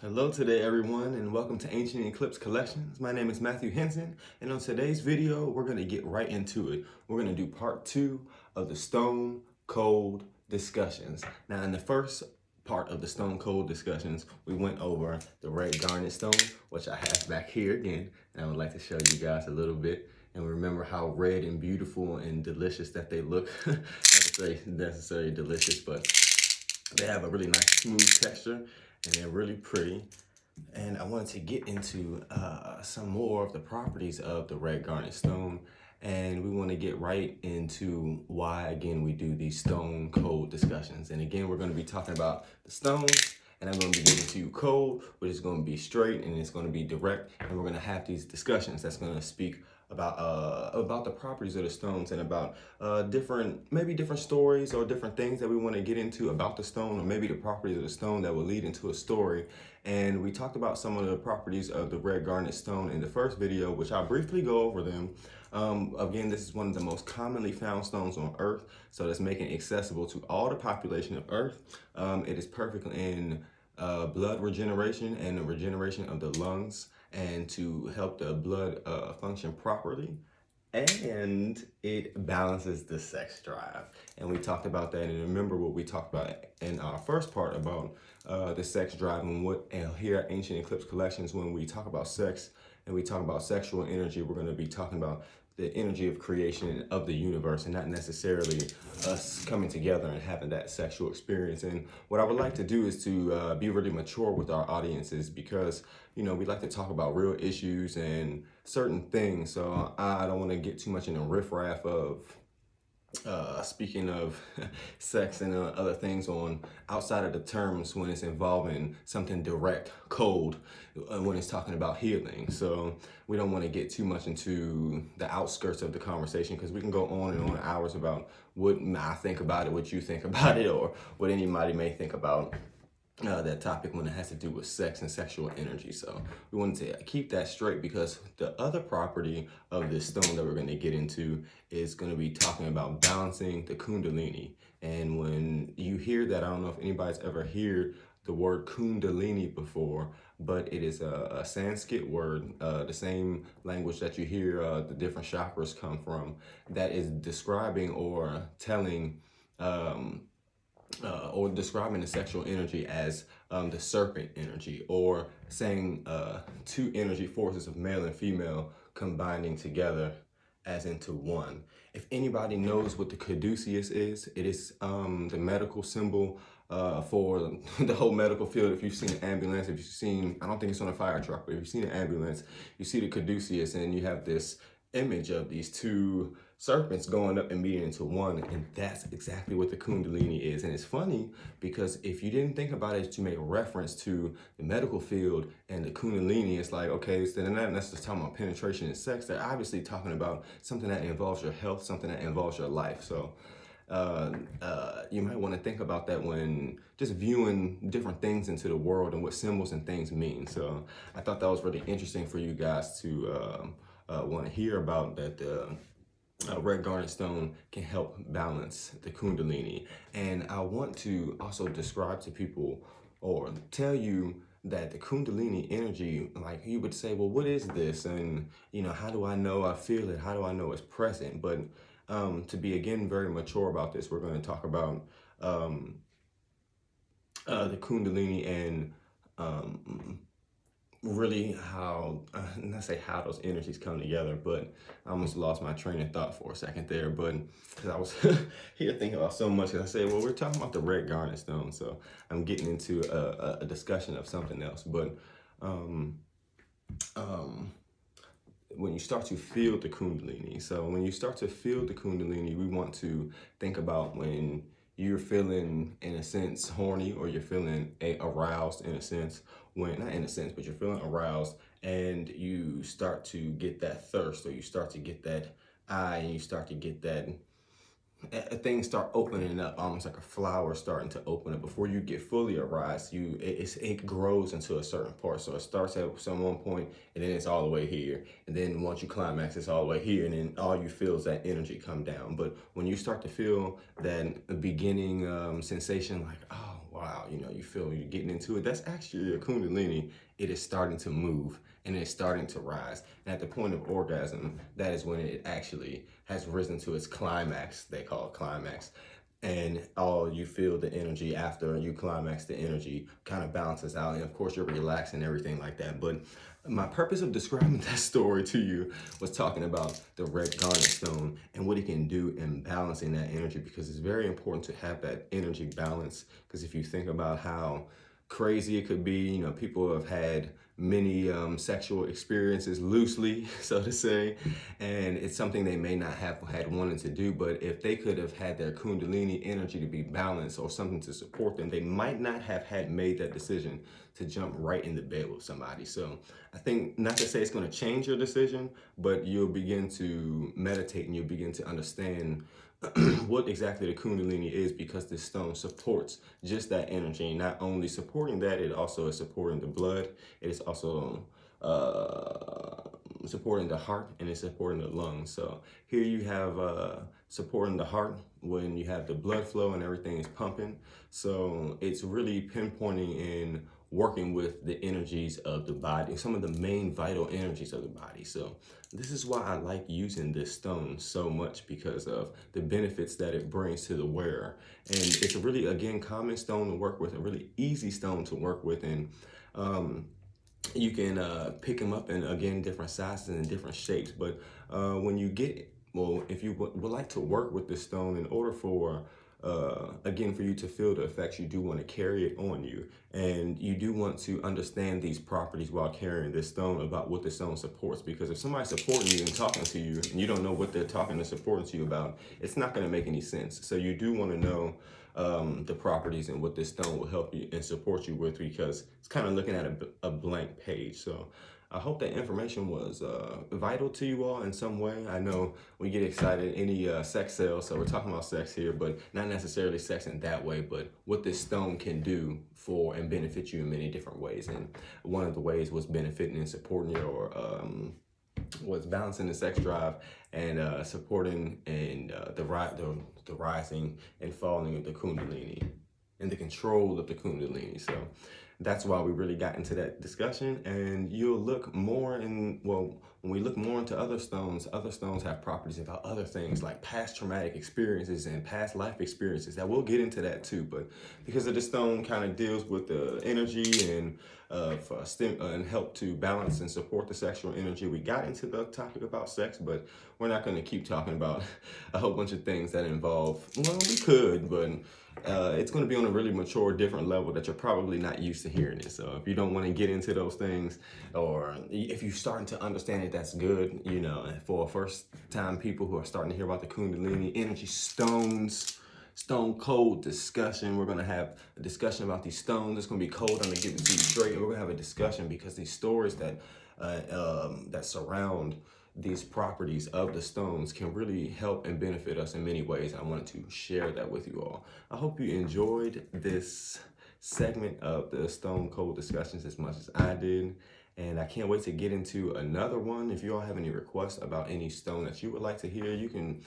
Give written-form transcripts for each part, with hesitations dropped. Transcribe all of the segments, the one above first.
Hello today everyone, and welcome to Ancient Eclipse Collections. My name is Matthew Henson, and on today's video we're going to get right into it. We're going to do part 2 of the Stone Cold discussions. Now in the first part of the Stone Cold discussions, we went over the Red Garnet Stone, which I have back here again, and I would like to show you guys a little bit and remember how red and beautiful and delicious that they look. Not to say necessarily delicious, but they have a really nice smooth texture and they're really pretty. And I wanted to get into some more of the properties of the Red Garnet Stone. And we want to get right into why, again, we do these stone cold discussions. And again, we're going to be talking about the stones, and I'm going to be getting to you cold, which is going to be straight and it's going to be direct. And we're going to have these discussions that's going to speak about the properties of the stones and about maybe different stories or different things that we want to get into about the stone, or maybe the properties of the stone that will lead into a story. And we talked about some of the properties of the Red Garnet Stone in the first video, which I'll briefly go over them. Again, this is one of the most commonly found stones on Earth, so that's making it accessible to all the population of Earth. It is perfect in blood regeneration and the regeneration of the lungs, and to help the blood function properly. And it balances the sex drive. And we talked about that. And remember what we talked about in our first part about the sex drive, and here at Ancient Eclipse Collections, when we talk about sex and we talk about sexual energy, we're going to be talking about the energy of creation of the universe, and not necessarily us coming together and having that sexual experience. And what I would like to do is to be really mature with our audiences, because we like to talk about real issues and certain things. So I don't want to get too much in the riffraff of speaking of sex and other things on outside of the terms when it's involving something direct, cold, when it's talking about healing. So we don't want to get too much into the outskirts of the conversation, because we can go on and on hours about what I think about it, what you think about it, or what anybody may think about that topic when it has to do with sex and sexual energy. So we wanted to keep that straight, because the other property of this stone that we're going to get into is going to be talking about balancing the Kundalini. And when you hear that, I don't know if anybody's ever heard the word Kundalini before, but it is a Sanskrit word, the same language that you hear the different chakras come from, that is describing or telling or describing the sexual energy as the serpent energy, or saying two energy forces of male and female combining together as into one. If anybody knows what the caduceus is, it is the medical symbol for the whole medical field. If you've seen an ambulance, if you've seen, I don't think it's on a fire truck, but if you've seen an ambulance, you see the caduceus, and you have this image of these two serpents going up and meeting into one, and that's exactly what the Kundalini is. And it's funny, because if you didn't think about it to make reference to the medical field and the Kundalini, it's like, okay, so they're not necessarily talking about penetration and sex. They're obviously talking about something that involves your health, something that involves your life. So you might want to think about that when just viewing different things into the world and what symbols and things mean. So I thought that was really interesting for you guys to want to hear about, that Red Garnet Stone can help balance the Kundalini. And I want to also describe to people, or tell you, that the Kundalini energy, like you would say, well, what is this? And, how do I know I feel it? How do I know it's present? But to be, again, very mature about this, we're going to talk about the Kundalini and really how, not say how those energies come together, but I almost lost my train of thought for a second there. But because I was here thinking about so much, because I said, well, we're talking about the Red Garnet Stone, so I'm getting into a discussion of something else. But when you start to feel the Kundalini, so when you start to feel the Kundalini, we want to think about when you're feeling, in a sense, horny, or you're feeling aroused, in a sense, not in a sense, but you're feeling aroused, and you start to get that thirst, or you start to get that eye, and you start to get that things start opening up, almost like a flower starting to open up. Before you get fully aroused, it grows into a certain part. So it starts at some one point, and then it's all the way here. And then once you climax, it's all the way here. And then all you feel is that energy come down. But when you start to feel that beginning sensation, like, oh, wow, you feel you're getting into it. That's actually your Kundalini. It is starting to move and it's starting to rise. And at the point of orgasm, that is when it actually has risen to its climax. They call it climax. And all you feel the energy after you climax, the energy kind of balances out. And of course, you're relaxed and everything like that. But my purpose of describing that story to you was talking about the Red Garnet Stone and what it can do in balancing that energy, because it's very important to have that energy balance. Because if you think about how crazy it could be, people have had many sexual experiences loosely, so to say, and it's something they may not have had wanted to do, but if they could have had their Kundalini energy to be balanced or something to support them, they might not have had made that decision to jump right into bed with somebody. So I think, not to say it's going to change your decision, but you'll begin to meditate and you'll begin to understand what exactly the Kundalini is, because this stone supports just that energy. Not only supporting that, it also is supporting the blood. It is also supporting the heart, and it's supporting the lungs. So here you have supporting the heart when you have the blood flow and everything is pumping. So it's really pinpointing in working with the energies of the body, some of the main vital energies of the body. So this is why I like using this stone so much, because of the benefits that it brings to the wearer. And it's a really, again, common stone to work with, a really easy stone to work with. And you can pick them up in, again, different sizes and different shapes. But when you get, well, if you would like to work with this stone, in order for again, for you to feel the effects, you do want to carry it on you, and you do want to understand these properties while carrying this stone, about what the stone supports. Because if somebody's supporting you and talking to you and you don't know what they're talking and supporting to you about, it's not going to make any sense. So you do want to know the properties and what this stone will help you and support you with, because it's kind of looking at a blank page. So I hope that information was vital to you all in some way. I know we get excited any sex sales, so we're talking about sex here, but not necessarily sex in that way, but what this stone can do for and benefit you in many different ways. And one of the ways was benefiting and supporting your was balancing the sex drive and supporting and the rising and falling of the Kundalini and the control of the Kundalini. So that's why we really got into that discussion. And you'll look more in, well, when we look more into other stones have properties about other things like past traumatic experiences and past life experiences, that we'll get into that too. But because of the stone kind of deals with the energy and and help to balance and support the sexual energy, we got into the topic about sex, but we're not going to keep talking about a whole bunch of things that involve, well, we could, but it's going to be on a really mature, different level that you're probably not used to hearing it. So if you don't want to get into those things, or if you're starting to understand it, that's good. For first time people who are starting to hear about the Kundalini energy stones, stone cold discussion. We're going to have a discussion about these stones. It's going to be cold. I'm going to give it to you straight. And we're going to have a discussion, because these stories that that surround these properties of the stones can really help and benefit us in many ways. I wanted to share that with you all. I hope you enjoyed this segment of the Stone Cold discussions as much as I did. And I can't wait to get into another one. If you all have any requests about any stone that you would like to hear, you can,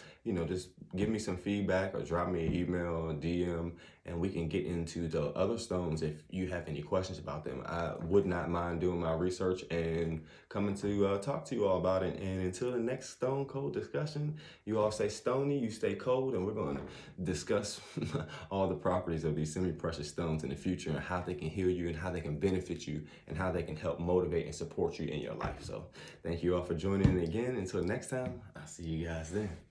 just give me some feedback or drop me an email or DM, and we can get into the other stones if you have any questions about them. I would not mind doing my research and coming to talk to you all about it. And until the next Stone Cold discussion, you all stay stony, you stay cold, and we're going to discuss all the properties of these semi-precious stones in the future, and how they can heal you and how they can benefit you and how they can help motivate and support you in your life. So thank you all for joining in again. Until next time, I'll see you guys then.